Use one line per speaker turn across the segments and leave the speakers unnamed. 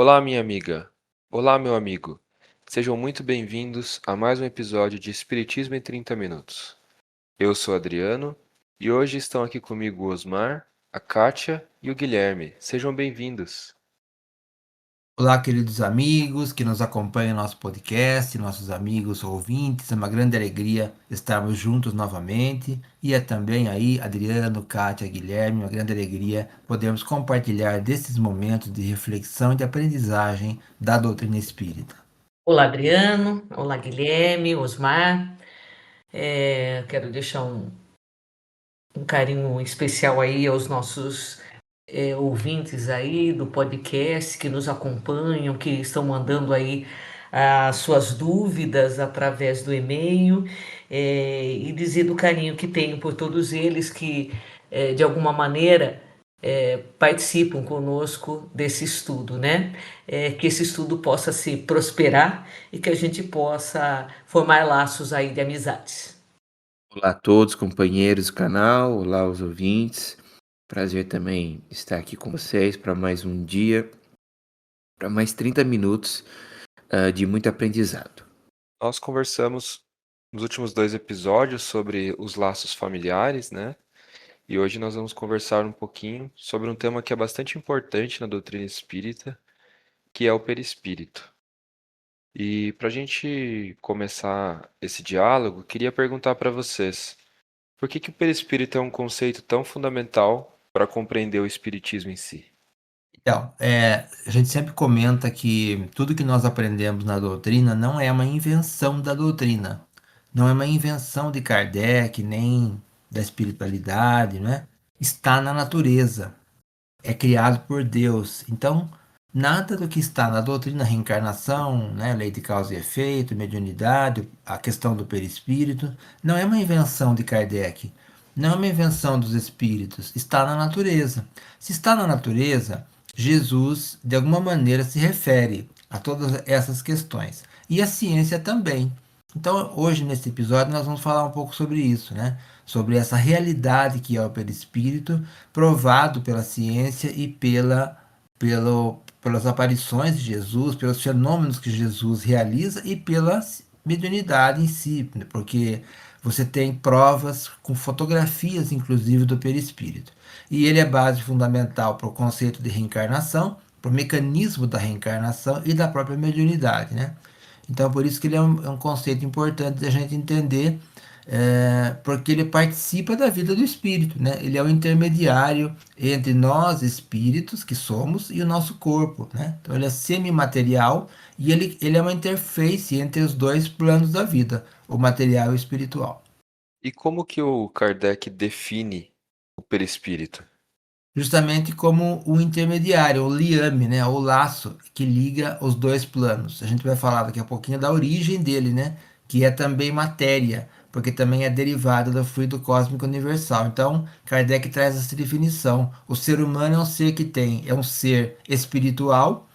Olá, minha amiga. Olá, meu amigo. Sejam muito bem-vindos a mais um episódio de Espiritismo em 30 Minutos. Eu sou Adriano e hoje estão aqui comigo o Osmar, a Kátia e o Guilherme. Sejam bem-vindos.
Olá, queridos amigos que nos acompanham no nosso podcast, nossos amigos ouvintes. É uma grande alegria estarmos juntos novamente. E é também aí, Adriano, Kátia, Guilherme, uma grande alegria podermos compartilhar desses momentos de reflexão e de aprendizagem da doutrina espírita.
Olá, Adriano. Olá, Guilherme, Osmar. Quero deixar um carinho especial aí aos nossos ouvintes aí do podcast que nos acompanham, que estão mandando aí as suas dúvidas através do e-mail, e dizer do carinho que tenho por todos eles que, de alguma maneira, participam conosco desse estudo, né? Que esse estudo possa se prosperar e que a gente possa formar laços aí de amizades.
Olá a todos, companheiros do canal, olá os ouvintes. Prazer também estar aqui com vocês para mais um dia, para mais 30 minutos de muito aprendizado.
Nós conversamos nos últimos dois episódios sobre os laços familiares, né? E hoje nós vamos conversar um pouquinho sobre um tema que é bastante importante na doutrina espírita, que é o perispírito. E para a gente começar esse diálogo, queria perguntar para vocês: por que o perispírito é um conceito tão fundamental para compreender o espiritismo em si?
Então, a gente sempre comenta que tudo que nós aprendemos na doutrina não é uma invenção da doutrina, não é uma invenção de Kardec, nem da espiritualidade, né? Está na natureza, é criado por Deus. Então, nada do que está na doutrina, reencarnação, né, lei de causa e efeito, mediunidade, a questão do perispírito, não é uma invenção de Kardec, não é uma invenção dos espíritos, está na natureza. Se está na natureza, Jesus, de alguma maneira, se refere a todas essas questões. E a ciência também. Então, hoje, nesse episódio, nós vamos falar um pouco sobre isso, né? Sobre essa realidade que é o perispírito, provado pela ciência e pelas aparições de Jesus, pelos fenômenos que Jesus realiza e pela mediunidade em si, né? Porque você tem provas com fotografias, inclusive, do perispírito. E ele é base fundamental para o conceito de reencarnação, para o mecanismo da reencarnação e da própria mediunidade, né? Então, por isso que ele é um conceito importante da gente entender, porque ele participa da vida do espírito, né? Ele é o intermediário entre nós, espíritos, que somos, e o nosso corpo, né? Então, ele é semimaterial e ele é uma interface entre os dois planos da vida, o material e o espiritual.
E como que o Kardec define o perispírito?
Justamente como o intermediário, o liame, né, o laço que liga os dois planos. A gente vai falar daqui a pouquinho da origem dele, né, que é também matéria, porque também é derivado do fluido cósmico universal. Então, Kardec traz essa definição. O ser humano é um ser que tem, é um ser espiritual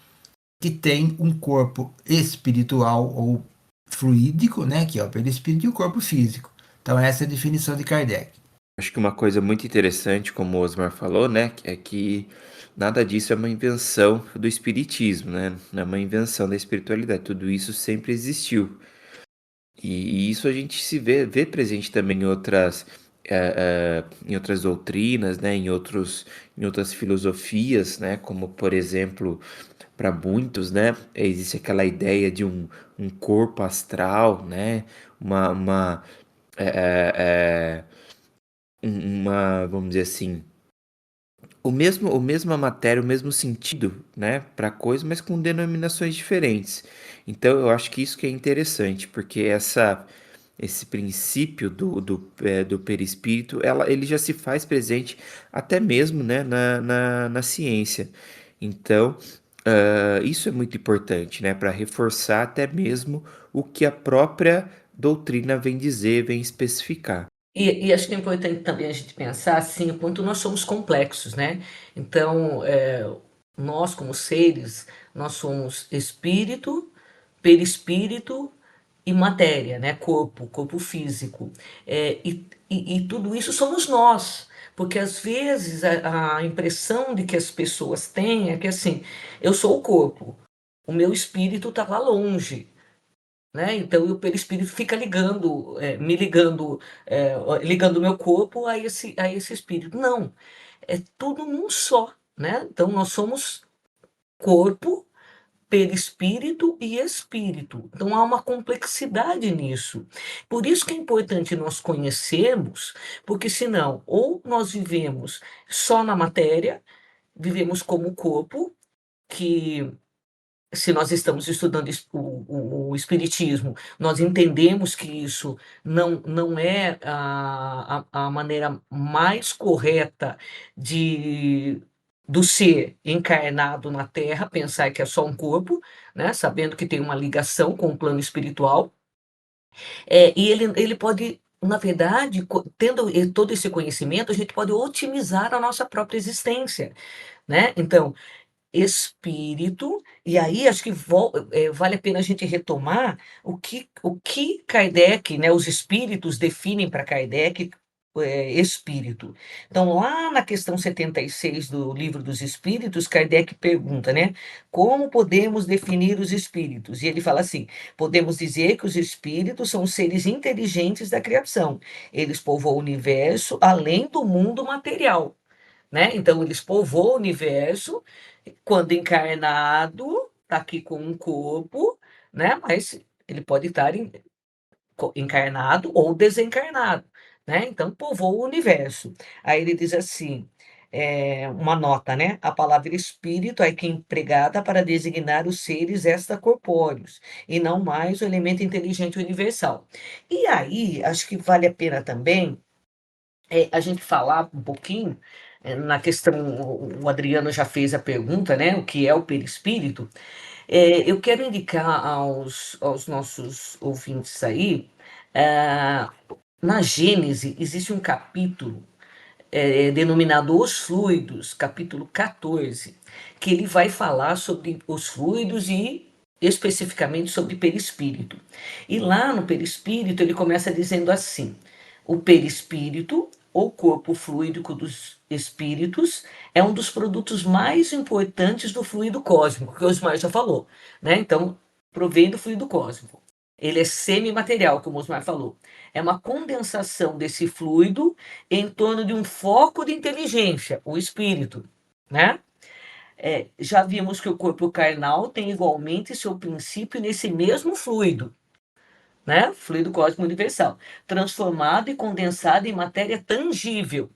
que tem um corpo espiritual ou fluídico, né, que é o perispírito, e o corpo físico. Então, essa é a definição de Kardec.
Acho que uma coisa muito interessante, como o Osmar falou, né, é que nada disso é uma invenção do espiritismo, né? Não é uma invenção da espiritualidade. Tudo isso sempre existiu. E isso a gente vê presente também em outras doutrinas, né, em outras filosofias, né, como por exemplo, para muitos, né, existe aquela ideia de um corpo astral, né, uma, é, é, vamos dizer assim, o mesma matéria, o mesmo sentido, né, para coisa, mas com denominações diferentes. Então, eu acho que isso que é interessante, porque esse princípio do perispírito, ele já se faz presente até mesmo, né, na ciência. Então, isso é muito importante, né, para reforçar até mesmo o que a própria doutrina vem dizer, vem especificar.
E acho que é importante também a gente pensar assim, o quanto nós somos complexos, né? Então, nós como seres, nós somos espírito, perispírito e matéria, né? Corpo físico. E tudo isso somos nós. Porque às vezes a impressão de que as pessoas têm é que assim, eu sou o corpo, o meu espírito está lá longe, né? Então o perispírito fica ligando, me ligando, ligando o meu corpo a esse espírito. Não, é tudo num só, né? Então nós somos corpo, perispírito e espírito. Então há uma complexidade nisso. Por isso que é importante nós conhecermos, porque senão ou nós vivemos só na matéria, vivemos como corpo, que se nós estamos estudando o espiritismo, nós entendemos que isso não é a maneira mais correta de do ser encarnado na Terra, pensar que é só um corpo, né, sabendo que tem uma ligação com o plano espiritual, e ele pode, na verdade, tendo todo esse conhecimento, a gente pode otimizar a nossa própria existência, né. Então, espírito, e aí acho que vale a pena a gente retomar o que Kardec, né, os espíritos definem para Kardec espírito. Então, lá na questão 76 do Livro dos Espíritos, Kardec pergunta, né, como podemos definir os espíritos? E ele fala assim: podemos dizer que os espíritos são seres inteligentes da criação. Eles povoam o universo além do mundo material, né? Então, eles povoam o universo quando encarnado, está aqui com um corpo, né? Mas ele pode estar encarnado ou desencarnado, né? Então, povoa o universo. Aí ele diz assim, uma nota, né? A palavra espírito é que é empregada para designar os seres extracorpóreos, e não mais o elemento inteligente universal. E aí, acho que vale a pena também a gente falar um pouquinho na questão, o Adriano já fez a pergunta, né? O que é o perispírito? Eu quero indicar aos nossos ouvintes aí, ah, na Gênese existe um capítulo denominado Os Fluidos, capítulo 14, que ele vai falar sobre os fluidos e especificamente sobre perispírito. E lá no perispírito ele começa dizendo assim: o perispírito, ou corpo fluídico dos espíritos, é um dos produtos mais importantes do fluido cósmico, que o Osmar já falou, né? Então, provém do fluido cósmico. Ele é semimaterial, como o Osmar falou. É uma condensação desse fluido em torno de um foco de inteligência, o espírito, né? Já vimos que o corpo carnal tem igualmente seu princípio nesse mesmo fluido, né? Fluido cósmico universal, transformado e condensado em matéria tangível,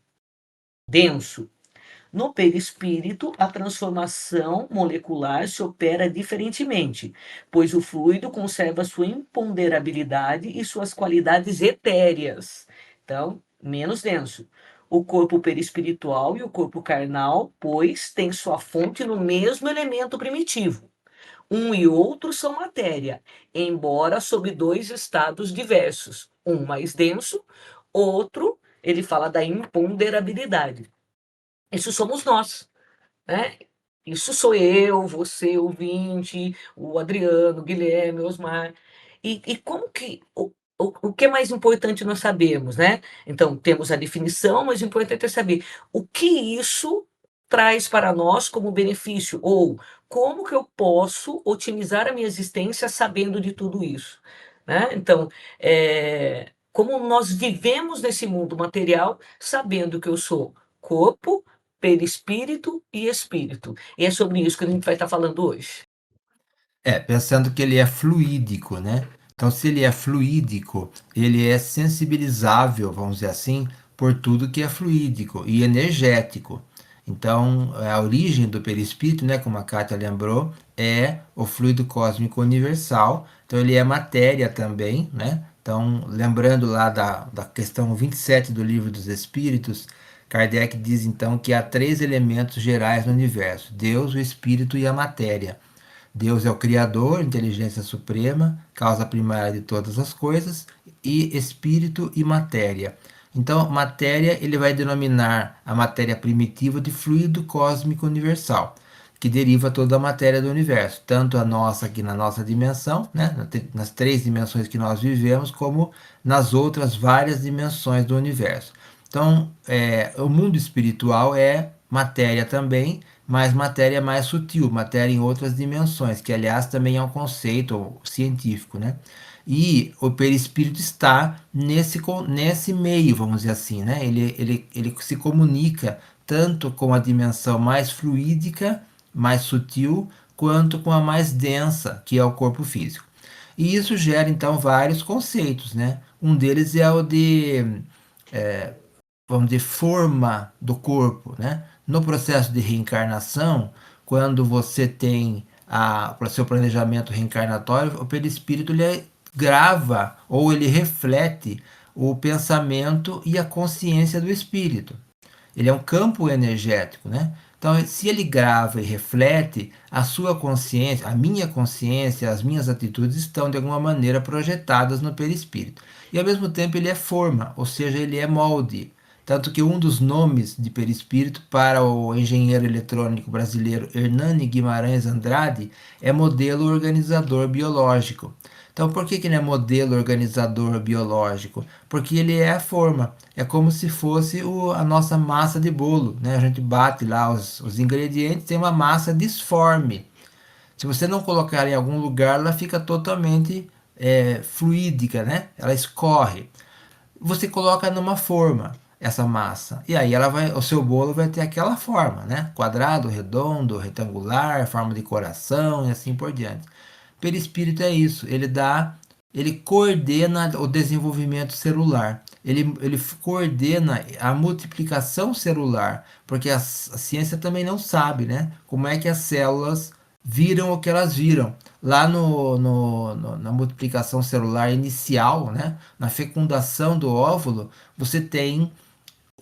denso. No perispírito, a transformação molecular se opera diferentemente, pois o fluido conserva sua imponderabilidade e suas qualidades etéreas. Então, menos denso. O corpo perispiritual e o corpo carnal, pois, têm sua fonte no mesmo elemento primitivo. Um e outro são matéria, embora sob dois estados diversos. Um mais denso, outro, ele fala da imponderabilidade. Isso somos nós, né? Isso sou eu, você, o ouvinte, o Adriano, o Guilherme, o Osmar. E como que. O que é mais importante nós sabemos, né? Então, temos a definição, mas o importante é saber o que isso traz para nós como benefício, ou como que eu posso otimizar a minha existência sabendo de tudo isso, né? Então, como nós vivemos nesse mundo material, sabendo que eu sou corpo, perispírito e espírito. E é sobre isso que a gente vai estar falando hoje.
Pensando que ele é fluídico, né? Então, se ele é fluídico, ele é sensibilizável, vamos dizer assim, por tudo que é fluídico e energético. Então, a origem do perispírito, né, como a Kátia lembrou, é o fluido cósmico universal. Então, ele é matéria também, né? Então, lembrando lá da questão 27 do Livro dos Espíritos, Kardec diz então que há três elementos gerais no universo: Deus, o Espírito e a matéria. Deus é o Criador, inteligência suprema, causa primária de todas as coisas, e espírito e matéria. Então, matéria ele vai denominar a matéria primitiva de fluido cósmico universal. que deriva toda a matéria do universo, tanto a nossa aqui na nossa dimensão, né, nas 3 dimensões que nós vivemos, como nas outras várias dimensões do universo. Então, o mundo espiritual é matéria também, mas matéria mais sutil, matéria em outras dimensões, que aliás também é um conceito científico, né? E o perispírito está nesse meio, vamos dizer assim, né? Ele se comunica tanto com a dimensão mais fluídica, mais sutil, quanto com a mais densa, que é o corpo físico. E isso gera então vários conceitos, né? Um deles é o de, vamos dizer, forma do corpo, né? No processo de reencarnação, quando você tem o seu planejamento reencarnatório, o perispírito ele grava ou ele reflete o pensamento e a consciência do espírito. Ele é um campo energético, né? Então, se ele grava e reflete, a sua consciência, a minha consciência, as minhas atitudes estão de alguma maneira projetadas no perispírito. E ao mesmo tempo ele é forma, ou seja, ele é molde. Tanto que um dos nomes de perispírito para o engenheiro eletrônico brasileiro Hernani Guimarães Andrade é modelo organizador biológico. Então, por que ele é modelo organizador biológico? Porque ele é a forma. É como se fosse a nossa massa de bolo, né? A gente bate lá os ingredientes, tem uma massa disforme. Se você não colocar em algum lugar, ela fica totalmente fluídica, né? Ela escorre. Você coloca numa forma essa massa e aí o seu bolo vai ter aquela forma, né? Quadrado, redondo, retangular, forma de coração e assim por diante. Perispírito é isso, ele coordena o desenvolvimento celular, ele coordena a multiplicação celular, porque a ciência também não sabe, né? Como é que as células viram o que elas viram. Lá na multiplicação celular inicial, né? Na fecundação do óvulo, você tem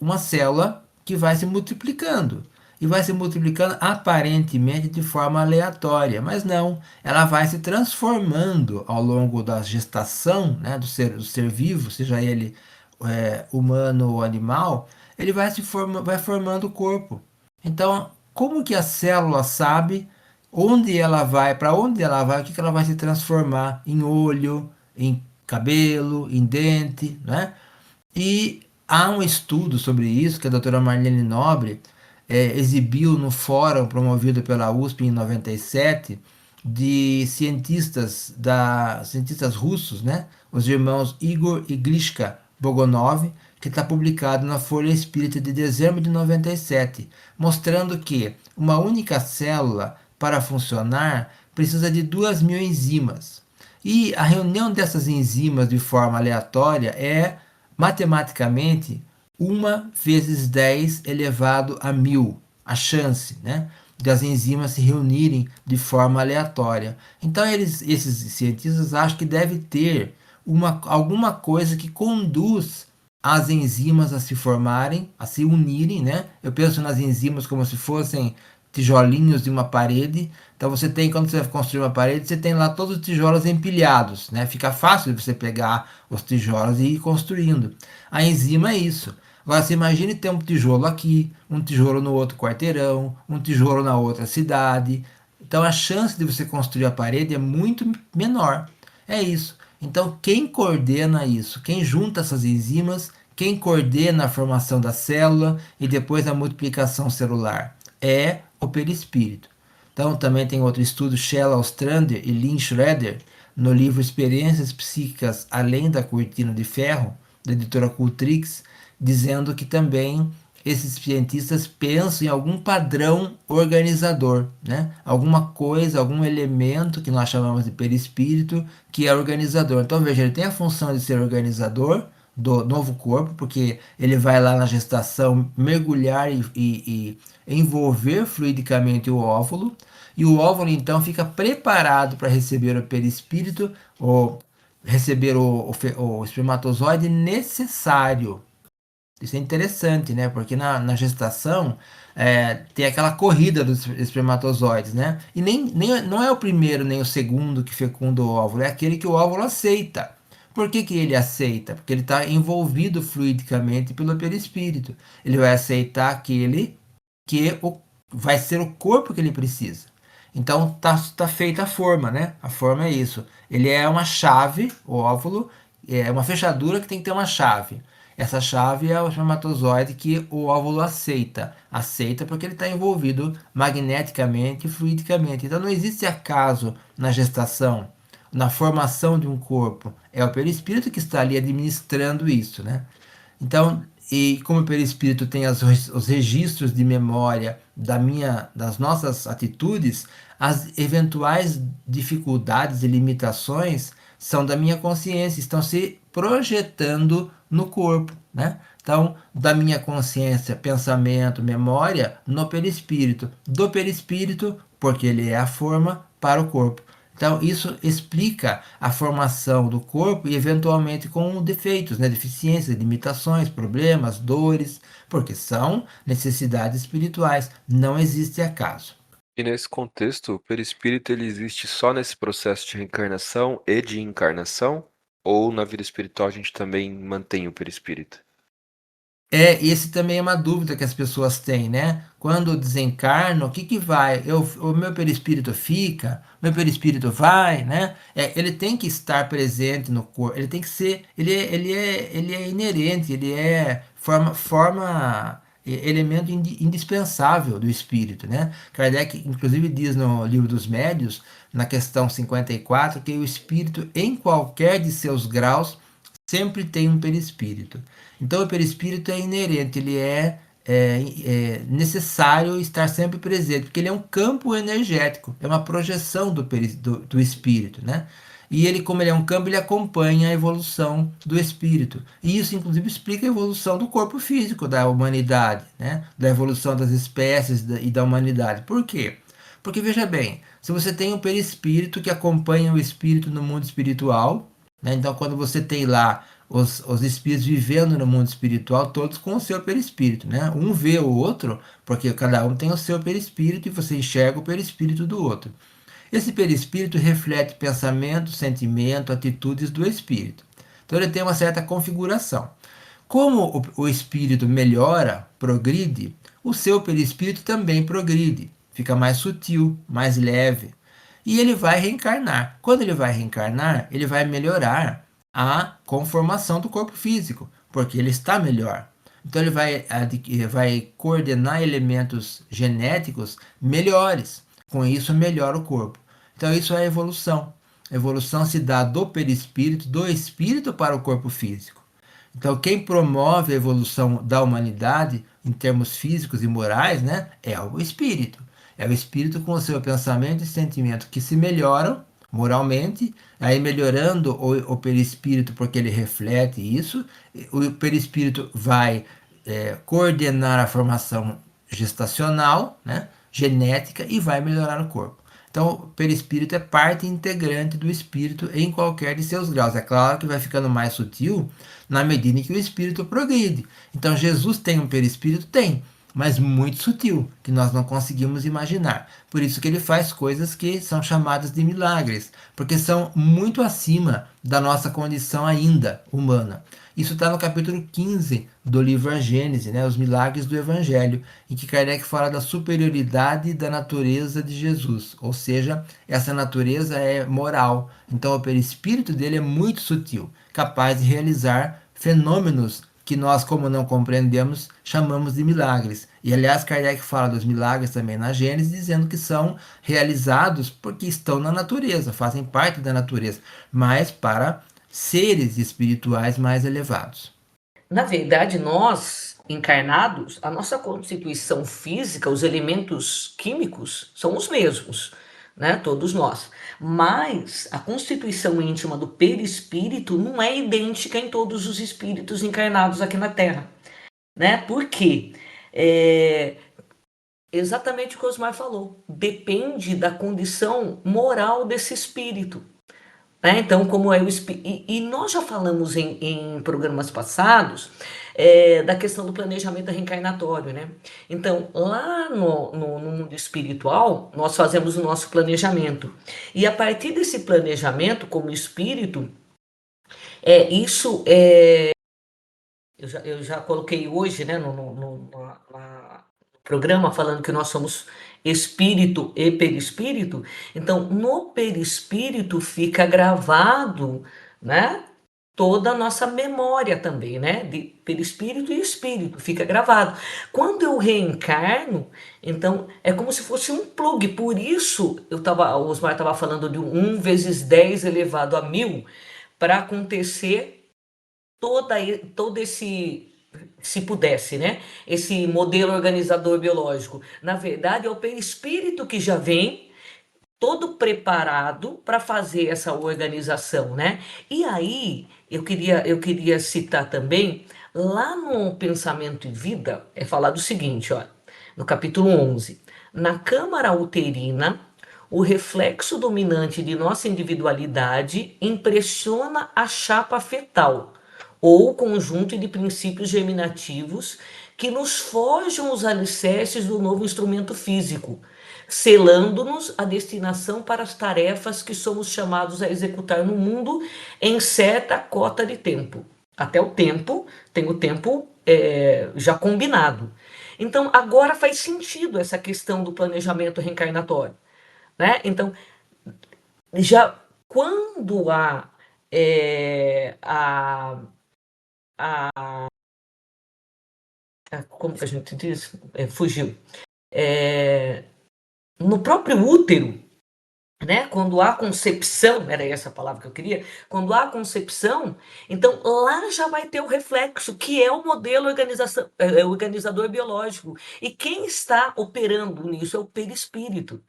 uma célula que vai se multiplicando. E vai se multiplicando aparentemente de forma aleatória, mas não, ela vai se transformando ao longo da gestação, né, do ser vivo, seja ele humano ou animal, ele vai formando o corpo. Então, como que a célula sabe onde ela vai, para onde ela vai, o que ela vai se transformar em olho, em cabelo, em dente, né? E há um estudo sobre isso que a doutora Marlene Nobre exibiu no fórum promovido pela USP em 97 de cientistas russos, né? Os irmãos Igor e Grishka Bogonov, que está publicado na Folha Espírita de dezembro de 97, mostrando que uma única célula, para funcionar, precisa de 2.000 enzimas. E a reunião dessas enzimas de forma aleatória é matematicamente 1 × 10⁻⁻⁻, a chance, né, das enzimas se reunirem de forma aleatória. Então esses cientistas acham que deve ter alguma coisa que conduz as enzimas a se formarem, a se unirem, né? Eu penso nas enzimas como se fossem tijolinhos de uma parede. Então você tem, quando você vai construir uma parede, você tem lá todos os tijolos empilhados, né? Fica fácil de você pegar os tijolos e ir construindo. A enzima é isso. Agora você imagine ter um tijolo aqui, um tijolo no outro quarteirão, um tijolo na outra cidade. Então a chance de você construir a parede é muito menor. É isso. Então quem coordena isso? Quem junta essas enzimas? Quem coordena a formação da célula e depois a multiplicação celular? É o perispírito. Então também tem outro estudo, Shella Ostrander e Lynn Schroeder, no livro Experiências Psíquicas Além da Cortina de Ferro, da editora Cultrix, dizendo que também esses cientistas pensam em algum padrão organizador, né? Alguma coisa, algum elemento que nós chamamos de perispírito, que é organizador. Então veja, ele tem a função de ser organizador do novo corpo, porque ele vai lá na gestação mergulhar e envolver fluidicamente o óvulo, e o óvulo então fica preparado para receber o perispírito, ou receber o espermatozoide necessário. Isso é interessante, né? Porque na gestação tem aquela corrida dos espermatozoides, né? E não é o primeiro nem o segundo que fecunda o óvulo, é aquele que o óvulo aceita. Por que ele aceita? Porque ele está envolvido fluidicamente pelo perispírito. Ele vai aceitar aquele que o vai ser o corpo que ele precisa. Então tá feita a forma, né? A forma é isso. Ele é uma chave, o óvulo, é uma fechadura que tem que ter uma chave. Essa chave é o espermatozoide que o óvulo aceita. Aceita porque ele está envolvido magneticamente e fluidicamente. Então não existe acaso na gestação, na formação de um corpo. É o perispírito que está ali administrando isso, né? Então, e como o perispírito tem os registros de memória das nossas atitudes, as eventuais dificuldades e limitações são da minha consciência, estão se projetando no corpo, né? Então, da minha consciência, pensamento, memória, no perispírito. Do perispírito, porque ele é a forma, para o corpo. Então, isso explica a formação do corpo e, eventualmente, com defeitos, né? Deficiências, limitações, problemas, dores, porque são necessidades espirituais. Não existe acaso.
E nesse contexto, o perispírito ele existe só nesse processo de reencarnação e de encarnação? Ou na vida espiritual a gente também mantém o perispírito?
Esse também é uma dúvida que as pessoas têm, né? Quando desencarno, o que que vai? O meu perispírito fica? O meu perispírito vai, né? Ele tem que estar presente no corpo, ele tem que ser, ele é inerente, ele é elemento indispensável do espírito, né? Kardec, inclusive, diz no Livro dos Médiuns, na questão 54, que o espírito, em qualquer de seus graus, sempre tem um perispírito. Então, o perispírito é inerente, ele é necessário estar sempre presente, porque ele é um campo energético, é uma projeção do espírito, né? E ele, como ele é um campo, ele acompanha a evolução do espírito. E isso, inclusive, explica a evolução do corpo físico da humanidade, né? Da evolução das espécies e da humanidade. Por quê? Porque, veja bem, se você tem um perispírito que acompanha o espírito no mundo espiritual, né? Então, quando você tem lá os espíritos vivendo no mundo espiritual, todos com o seu perispírito, né? Um vê o outro, porque cada um tem o seu perispírito e você enxerga o perispírito do outro. Esse perispírito reflete pensamento, sentimento, atitudes do espírito. Então ele tem uma certa configuração. Como o espírito melhora, progride, o seu perispírito também progride, fica mais sutil, mais leve. E ele vai reencarnar. Quando ele vai reencarnar, ele vai melhorar a conformação do corpo físico, porque ele está melhor. Então ele vai coordenar elementos genéticos melhores. Com isso, melhora o corpo. Então isso é a evolução. A evolução se dá do perispírito, do espírito para o corpo físico. Então, quem promove a evolução da humanidade em termos físicos e morais, né, é o espírito. É o espírito com o seu pensamento e sentimento que se melhoram moralmente, aí melhorando o perispírito porque ele reflete isso, o perispírito vai coordenar a formação gestacional, né, genética e vai melhorar o corpo. Então, o perispírito é parte integrante do espírito em qualquer de seus graus. É claro que vai ficando mais sutil na medida em que o espírito progride. Então, Jesus tem um perispírito? Tem, mas muito sutil, que nós não conseguimos imaginar. Por isso que ele faz coisas que são chamadas de milagres, porque são muito acima da nossa condição ainda humana. Isso está no capítulo 15 do livro A Gênese, né, os milagres do Evangelho, em que Kardec fala da superioridade da natureza de Jesus, ou seja, essa natureza é moral. Então o perispírito dele é muito sutil, capaz de realizar fenômenos que nós, como não compreendemos, chamamos de milagres. E aliás, Kardec fala dos milagres também na Gênesis, dizendo que são realizados porque estão na natureza, fazem parte da natureza, mas para seres espirituais mais elevados.
Na verdade, nós, encarnados, a nossa constituição física, os elementos químicos são os mesmos, né? Todos nós. Mas a constituição íntima do perispírito não é idêntica em todos os espíritos encarnados aqui na Terra, né? Por quê? Exatamente o que o Osmar falou. Depende da condição moral desse espírito. Então, como é o espírito. E nós já falamos em programas passados da questão do planejamento reencarnatório, né? Então, lá no mundo espiritual, nós fazemos o nosso planejamento. E a partir desse planejamento, como espírito, isso eu já coloquei hoje, né, no programa falando que nós somos espírito e perispírito. Então, no perispírito fica gravado, né, toda a nossa memória também, né, de perispírito e espírito, fica gravado. Quando eu reencarno, então é como se fosse um plug. Por isso, o Osmar estava falando de 1 vezes 10 elevado a 1000, para acontecer todo esse, se pudesse, né? Esse modelo organizador biológico. Na verdade, é o perispírito que já vem todo preparado para fazer essa organização, né? E aí, eu queria citar também, lá no Pensamento e Vida, é falado o seguinte, ó, no capítulo 11: na câmara uterina, o reflexo dominante de nossa individualidade impressiona a chapa fetal, ou conjunto de princípios germinativos que nos forjam os alicerces do novo instrumento físico, selando-nos a destinação para as tarefas que somos chamados a executar no mundo em certa cota de tempo. Até o tempo, tem o tempo já combinado. Então, agora faz sentido essa questão do planejamento reencarnatório, né? Então, já quando como que a gente diz? Fugiu. No próprio útero, né? Quando há concepção, era essa a palavra que eu queria, quando há concepção, então lá já vai ter o reflexo, que é o modelo organizador biológico. E quem está operando nisso é o perispírito.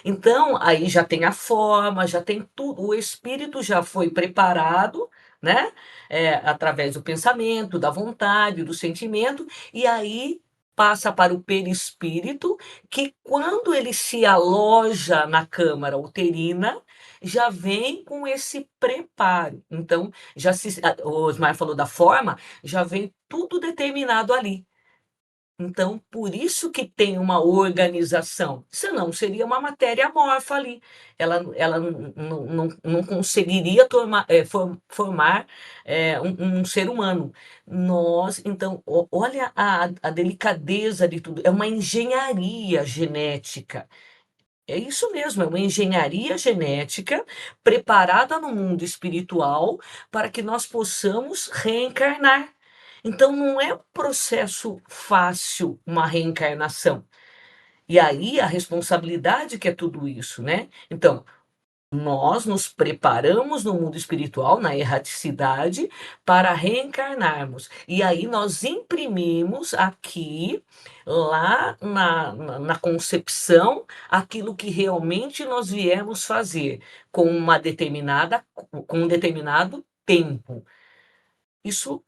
Então, aí já tem a forma, já tem tudo, o espírito já foi preparado, né? Através do pensamento, da vontade, do sentimento, e aí passa para o perispírito, que quando ele se aloja na câmara uterina, já vem com esse preparo. Então, o Osmar falou da forma, já vem tudo determinado ali. Então, por isso que tem uma organização, senão seria uma matéria amorfa ali. Ela não conseguiria formar um ser humano. Então, olha a delicadeza de tudo. É uma engenharia genética. É isso mesmo, é uma engenharia genética preparada no mundo espiritual para que nós possamos reencarnar. Então, não é um processo fácil uma reencarnação. E aí a responsabilidade que é tudo isso, né? Então, nós nos preparamos no mundo espiritual, na erraticidade, para reencarnarmos. E aí nós imprimimos aqui, lá na concepção, aquilo que realmente nós viemos fazer com com um determinado tempo.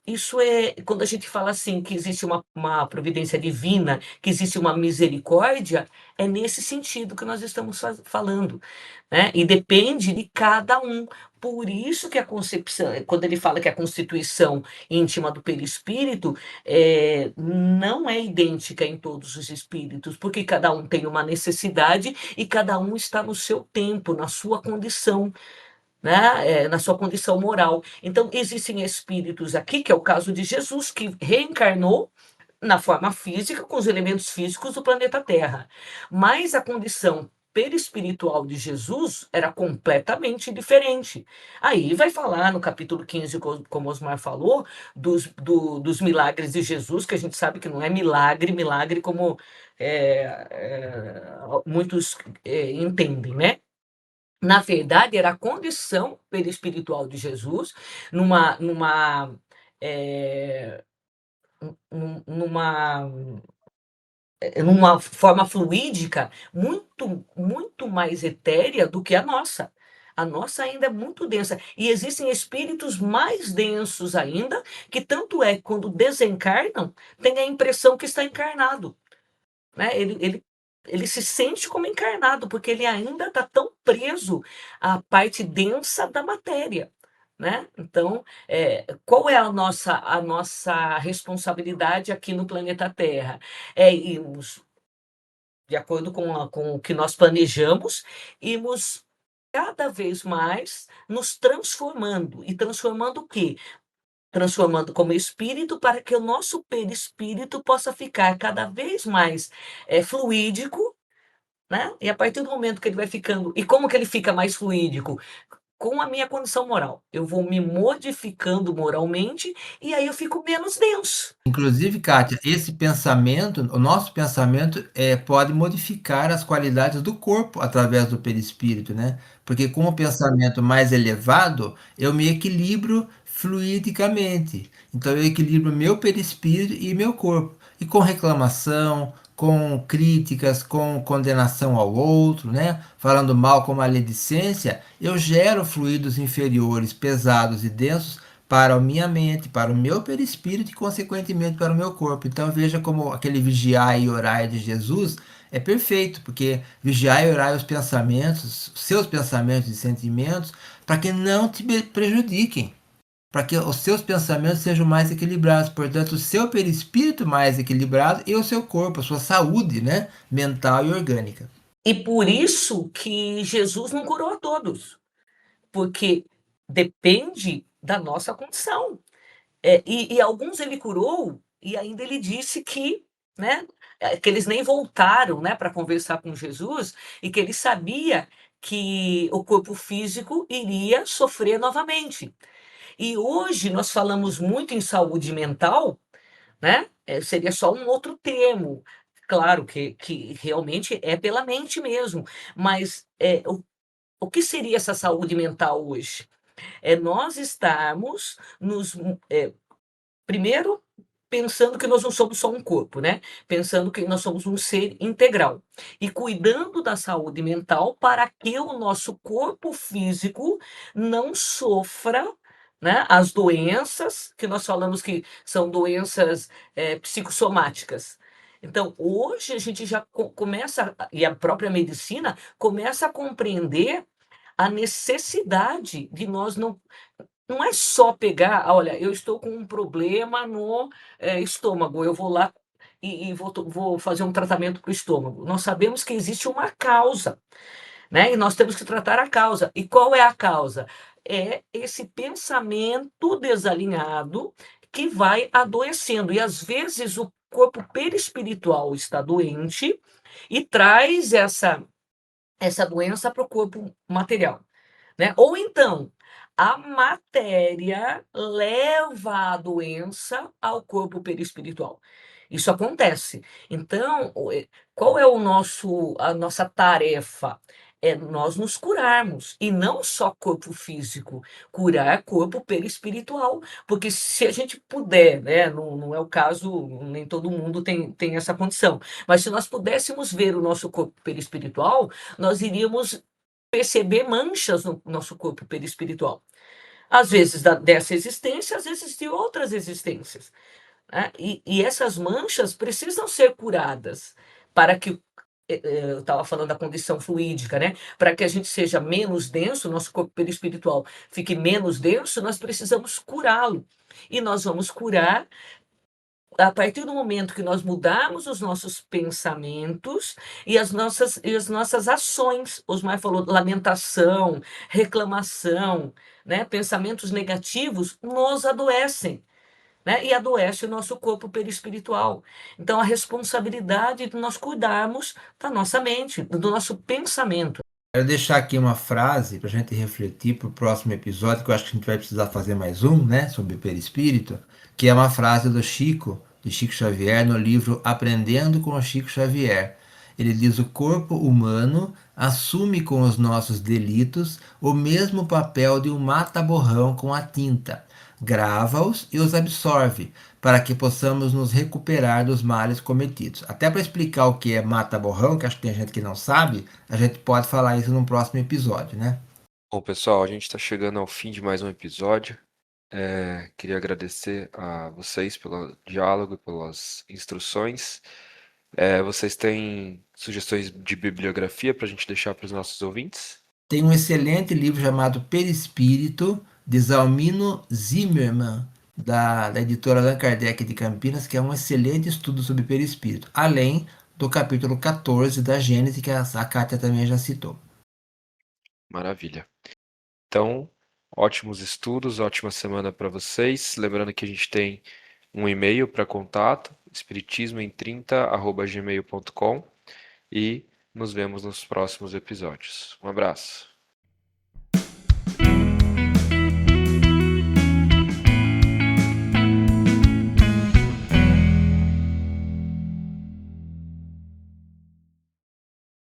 Isso é quando a gente fala assim que existe uma providência divina, que existe uma misericórdia, é nesse sentido que nós estamos falando, né? E depende de cada um. Por isso que a concepção, quando ele fala que a constituição íntima do perispírito não é idêntica em todos os espíritos, porque cada um tem uma necessidade e cada um está no seu tempo, na sua condição, né, na sua condição moral. Então, existem espíritos aqui, que é o caso de Jesus, que reencarnou na forma física, com os elementos físicos do planeta Terra. Mas a condição perispiritual de Jesus era completamente diferente. Aí vai falar no capítulo 15, como Osmar falou, dos milagres de Jesus, que a gente sabe que não é milagre como muitos entendem, né? Na verdade, era a condição perispiritual de Jesus numa, eh, numa, numa forma fluídica muito mais etérea do que a nossa. A nossa ainda é muito densa. E existem espíritos mais densos ainda, que tanto é que quando desencarnam, tem a impressão que está encarnado, né? Ele se sente como encarnado, porque ele ainda está tão preso à parte densa da matéria, né? Então, qual é a nossa responsabilidade aqui no planeta Terra? É irmos, de acordo com o que nós planejamos, irmos cada vez mais nos transformando. E transformando o quê? transformando como espírito para que o nosso perispírito possa ficar cada vez mais fluídico, né? E a partir do momento que ele vai ficando. E como que ele fica mais fluídico? Com a minha condição moral. Eu vou me modificando moralmente e aí eu fico menos denso.
Inclusive, Kátia, esse pensamento, o nosso pensamento pode modificar as qualidades do corpo através do perispírito, né? Porque com o pensamento mais elevado, eu me equilibro fluidicamente. Então, eu equilibro meu perispírito e meu corpo. E com reclamação, com críticas, com condenação ao outro, né? Falando mal com maledicência, eu gero fluidos inferiores, pesados e densos para a minha mente, para o meu perispírito e, consequentemente, para o meu corpo. Então, veja como aquele vigiar e orar de Jesus é perfeito, porque vigiar e orar os pensamentos, os seus pensamentos e sentimentos, para que não te prejudiquem, para que os seus pensamentos sejam mais equilibrados, portanto, o seu perispírito mais equilibrado e o seu corpo, a sua saúde, né, mental e orgânica.
E por isso que Jesus não curou a todos, porque depende da nossa condição. E alguns ele curou e ainda ele disse que, né, que eles nem voltaram, né, para conversar com Jesus e que ele sabia que o corpo físico iria sofrer novamente. E hoje nós falamos muito em saúde mental, né? Seria só um outro termo. Claro que realmente é pela mente mesmo, mas o que seria essa saúde mental hoje? É nós estarmos primeiro, pensando que nós não somos só um corpo, né? Pensando que nós somos um ser integral. E cuidando da saúde mental para que o nosso corpo físico não sofra, né, as doenças que nós falamos que são doenças psicossomáticas. Então, hoje a gente já começa, e a própria medicina começa a compreender a necessidade de nós não é só pegar, olha, eu estou com um problema no estômago, eu vou lá e vou fazer um tratamento para o estômago. Nós sabemos que existe uma causa, né? E nós temos que tratar a causa. E qual é a causa? É esse pensamento desalinhado que vai adoecendo. E às vezes o corpo perispiritual está doente e traz essa doença para o corpo material, né? Ou então, a matéria leva a doença ao corpo perispiritual. Isso acontece. Então, qual é a nossa tarefa? É nós nos curarmos, e não só corpo físico, curar corpo perispiritual, porque se a gente puder, né, não é o caso, nem todo mundo tem essa condição, mas se nós pudéssemos ver o nosso corpo perispiritual, nós iríamos perceber manchas no nosso corpo perispiritual. Às vezes dessa existência, às vezes de outras existências, né? E essas manchas precisam ser curadas para que, eu estava falando da condição fluídica, né? Para que a gente seja menos denso, nosso corpo perispiritual fique menos denso, nós precisamos curá-lo. E nós vamos curar a partir do momento que nós mudarmos os nossos pensamentos e as nossas ações. Osmar falou lamentação, reclamação, né? Pensamentos negativos nos adoecem, né? E adoece o nosso corpo perispiritual. Então, a responsabilidade de nós cuidarmos da nossa mente, do nosso pensamento.
Quero deixar aqui uma frase para a gente refletir para o próximo episódio, que eu acho que a gente vai precisar fazer mais um, né, sobre o perispírito, que é uma frase do Chico, de Chico Xavier, no livro Aprendendo com o Chico Xavier. Ele diz: o corpo humano assume com os nossos delitos o mesmo papel de um mata-borrão com a tinta, grava-os e os absorve, para que possamos nos recuperar dos males cometidos. Até para explicar o que é mata-borrão, que acho que tem gente que não sabe, a gente pode falar isso no próximo episódio, né?
Bom, pessoal, a gente está chegando ao fim de mais um episódio. Queria agradecer a vocês pelo diálogo e pelas instruções. Vocês têm sugestões de bibliografia para a gente deixar para os nossos ouvintes?
Tem um excelente livro chamado Perispírito, de Zalmino Zimmermann, da editora Allan Kardec de Campinas, que é um excelente estudo sobre perispírito, além do capítulo 14 da Gênese, que a Kátia também já citou.
Maravilha. Então, Ótimos estudos, ótima semana para vocês. Lembrando que a gente tem um e-mail para contato, espiritismoem30@gmail.com, e nos vemos nos próximos episódios. Um abraço.